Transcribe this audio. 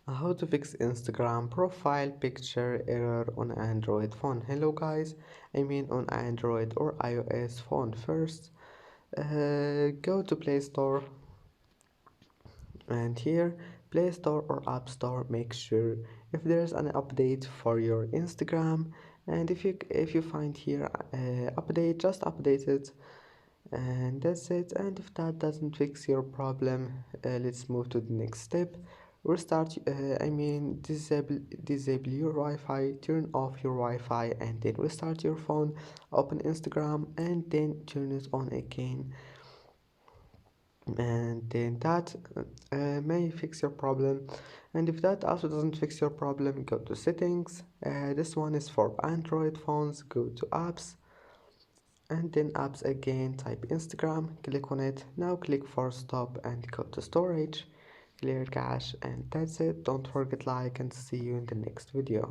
How to fix Instagram profile picture error on Android phone. Hello guys, I mean on Android or iOS phone. First, go to Play Store, and here Play Store or App Store, make sure if there's an update for your Instagram, and if you find here update, just update it, and that's it. And if that doesn't fix your problem, let's move to the next step. Restart, disable your Wi-Fi, turn off your Wi-Fi, and then restart your phone, open Instagram, and then turn it on again, and then that may fix your problem. And if that also doesn't fix your problem, go to settings. This one is for Android phones. Go to apps, and then apps again, type Instagram, click on it. Now click for stop and go to storage, clear cache, and that's it. Don't forget like, and see you in the next video.